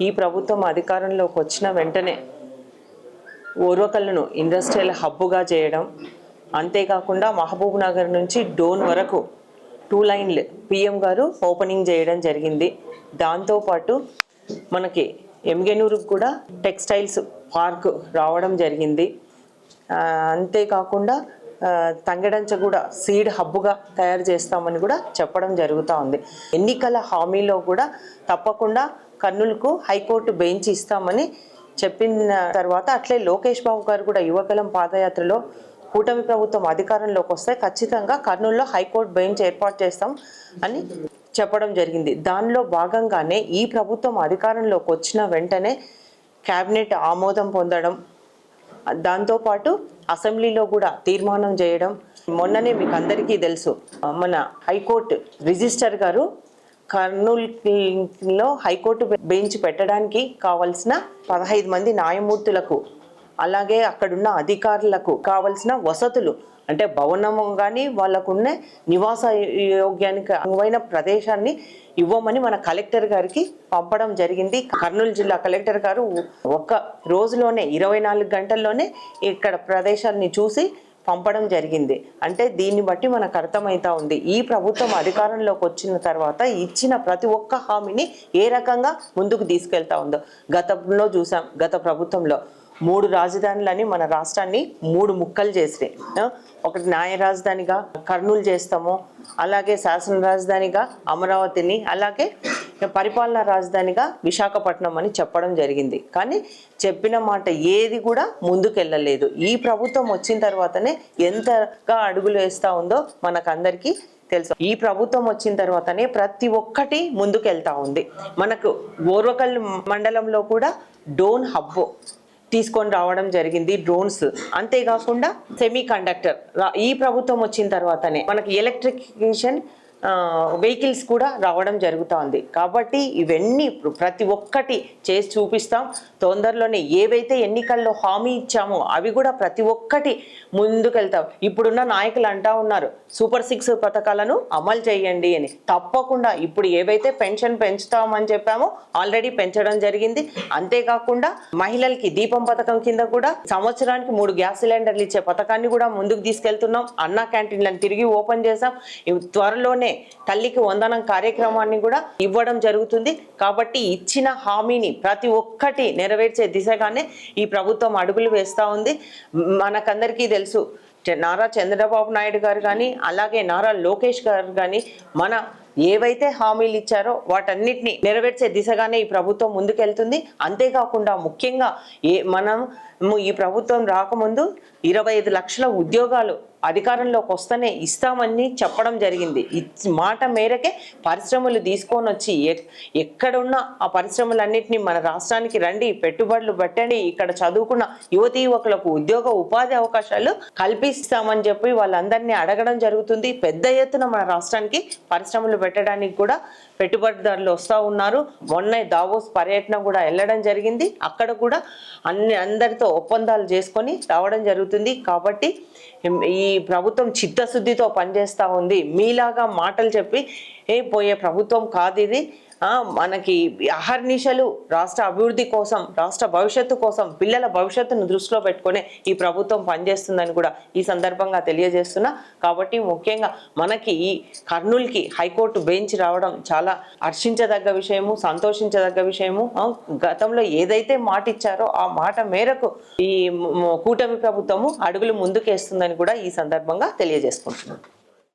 ఈ ప్రభుత్వం అధికారంలోకి వచ్చిన వెంటనే ఓర్వకల్లును ఇండస్ట్రియల్ హబ్గా చేయడం, అంతేకాకుండా మహబూబ్ నగర్ నుంచి డోన్ వరకు 2 లైన్లు పిఎం గారు ఓపెనింగ్ చేయడం జరిగింది. దాంతోపాటు మనకి ఎమ్గెనూరుకు కూడా టెక్స్టైల్స్ పార్క్ రావడం జరిగింది. అంతేకాకుండా తంగెడంచ కూడా సీడ్ హబ్గా తయారు చేస్తామని కూడా చెప్పడం జరుగుతూ ఉంది. ఎన్నికల హామీలో కూడా తప్పకుండా కర్నూలుకు హైకోర్టు బెంచ్ ఇస్తామని చెప్పిన తర్వాత అట్లే లోకేష్ బాబు గారు కూడా యువగలం పాదయాత్రలో కూటమి ప్రభుత్వం అధికారంలోకి వస్తే ఖచ్చితంగా కర్నూలులో హైకోర్టు బెంచ్ ఏర్పాటు చేస్తాం అని చెప్పడం జరిగింది. దానిలో భాగంగానే ఈ ప్రభుత్వం అధికారంలోకి వచ్చిన వెంటనే క్యాబినెట్ ఆమోదం పొందడం, దాంతోపాటు అసెంబ్లీలో కూడా తీర్మానం చేయడం. మొన్ననే మీకు అందరికీ తెలుసు, మన హైకోర్టు రిజిస్టర్ గారు కర్నూలులో హైకోర్టు బెంచ్ పెట్టడానికి కావలసిన 15 మంది న్యాయమూర్తులకు, అలాగే అక్కడున్న అధికారులకు కావలసిన వసతులు అంటే భవనము కానీ వాళ్ళకున్న నివాస యోగ్యానికి అనువైన ప్రదేశాన్ని ఇవ్వమని మన కలెక్టర్ గారికి పంపడం జరిగింది. కర్నూలు జిల్లా కలెక్టర్ గారు ఒక్క రోజులోనే 24 గంటల్లోనే ఇక్కడ ప్రదేశాలని చూసి పంపడం జరిగింది. అంటే దీన్ని బట్టి మనకు అర్థమవుతా ఉంది ఈ ప్రభుత్వం అధికారంలోకి వచ్చిన తర్వాత ఇచ్చిన ప్రతి ఒక్క హామీని ఏ రకంగా ముందుకు తీసుకెళ్తా ఉందో. గతంలో చూసాం, గత ప్రభుత్వంలో 3 రాజధానులని మన రాష్ట్రాన్ని 3 ముక్కలు చేసినాయి. ఒకటి న్యాయ రాజధానిగా కర్నూలు చేస్తాము, అలాగే శాసన రాజధానిగా అమరావతిని, అలాగే పరిపాలనా రాజధానిగా విశాఖపట్నం అని చెప్పడం జరిగింది. కానీ చెప్పిన మాట ఏది కూడా ముందుకెళ్ళలేదు. ఈ ప్రభుత్వం వచ్చిన తర్వాతనే ఎంతగా అడుగులు వేస్తూ ఉందో మనకందరికీ తెలుసు. ఈ ప్రభుత్వం వచ్చిన తర్వాతనే ప్రతి ఒక్కటి ముందుకెళ్తా ఉంది. మనకు ఓర్వకల్ మండలంలో కూడా డ్రోన్ హబ్ తీసుకొని రావడం జరిగింది, డ్రోన్స్. అంతేకాకుండా సెమీ కండక్టర్ ఈ ప్రభుత్వం వచ్చిన తర్వాతనే మనకి ఎలక్ట్రిఫికేషన్ వెహికల్స్ కూడా రావడం జరుగుతూ ఉంది. కాబట్టి ఇవన్నీ ప్రతి ఒక్కటి చేసి చూపిస్తాం. తొందరలోనే ఏవైతే ఎన్నికల్లో హామీ ఇచ్చామో అవి కూడా ప్రతి ఒక్కటి ముందుకెళ్తాం. ఇప్పుడున్న నాయకులు అంటా ఉన్నారు సూపర్ 6 పథకాలను అమలు చేయండి అని. తప్పకుండా ఇప్పుడు ఏవైతే పెన్షన్ పెంచుతామని చెప్పామో ఆల్రెడీ పెంచడం జరిగింది. అంతేకాకుండా మహిళలకి దీపం పథకం కింద కూడా సంవత్సరానికి 3 గ్యాస్ సిలిండర్లు ఇచ్చే పథకాన్ని కూడా ముందుకు తీసుకెళ్తున్నాం. అన్నా క్యాంటీన్లను తిరిగి ఓపెన్ చేసాం. త్వరలోనే తల్లికి వందనం కార్యక్రమాన్ని కూడా ఇవ్వడం జరుగుతుంది. కాబట్టి ఇచ్చిన హామీని ప్రతి ఒక్కటి నెరవేర్చే దిశగానే ఈ ప్రభుత్వం అడుగులు వేస్తూ ఉంది. మనకందరికీ తెలుసు, నారా చంద్రబాబు నాయుడు గారు కానీ అలాగే నారా లోకేష్ గారు కానీ మన ఏవైతే హామీలు ఇచ్చారో వాటన్నిటిని నెరవేర్చే దిశగానే ఈ ప్రభుత్వం ముందుకెళ్తుంది. అంతేకాకుండా ముఖ్యంగా మనం ఈ ప్రభుత్వం రాకముందు 25 లక్షల ఉద్యోగాలు అధికారంలోకి వస్తేనే ఇస్తామని చెప్పడం జరిగింది. మాట మేరకే పరిశ్రమలు తీసుకొని వచ్చి ఎక్కడున్న ఆ పరిశ్రమలన్నింటినీ మన రాష్ట్రానికి రండి, పెట్టుబడులు పెట్టండి, ఇక్కడ చదువుకున్న యువతీ యువకులకు ఉద్యోగ ఉపాధి అవకాశాలు కల్పిస్తామని చెప్పి వాళ్ళందరినీ అడగడం జరుగుతుంది. పెద్ద ఎత్తున మన రాష్ట్రానికి పరిశ్రమలు పెట్టడానికి కూడా పెట్టుబడిదారులు వస్తూ ఉన్నారు. మొన్న దావోస్ పర్యటన కూడా వెళ్ళడం జరిగింది. అక్కడ కూడా అందరితో ఒప్పందాలు చేసుకొని రావడం జరుగుతుంది. కాబట్టి ఈ ప్రభుత్వం చిత్తశుద్ధితో పనిచేస్తూ ఉంది. మీలాగా మాటలు చెప్పి పోయే ప్రభుత్వం కాదు ఇది. మనకి అహర్నిశలు రాష్ట్ర అభివృద్ధి కోసం, రాష్ట్ర భవిష్యత్తు కోసం, పిల్లల భవిష్యత్తును దృష్టిలో పెట్టుకునే ఈ ప్రభుత్వం పనిచేస్తుందని కూడా ఈ సందర్భంగా తెలియజేస్తున్నా. కాబట్టి ముఖ్యంగా మనకి ఈ కర్నూలుకి హైకోర్టు బెంచ్ రావడం చాలా హర్షించదగ్గ విషయము, సంతోషించదగ్గ విషయము. గతంలో ఏదైతే మాట ఇచ్చారో ఆ మాట మేరకు ఈ కూటమి ప్రభుత్వము అడుగులు ముందుకేస్తుందని కూడా ఈ సందర్భంగా తెలియజేసుకుంటున్నాను.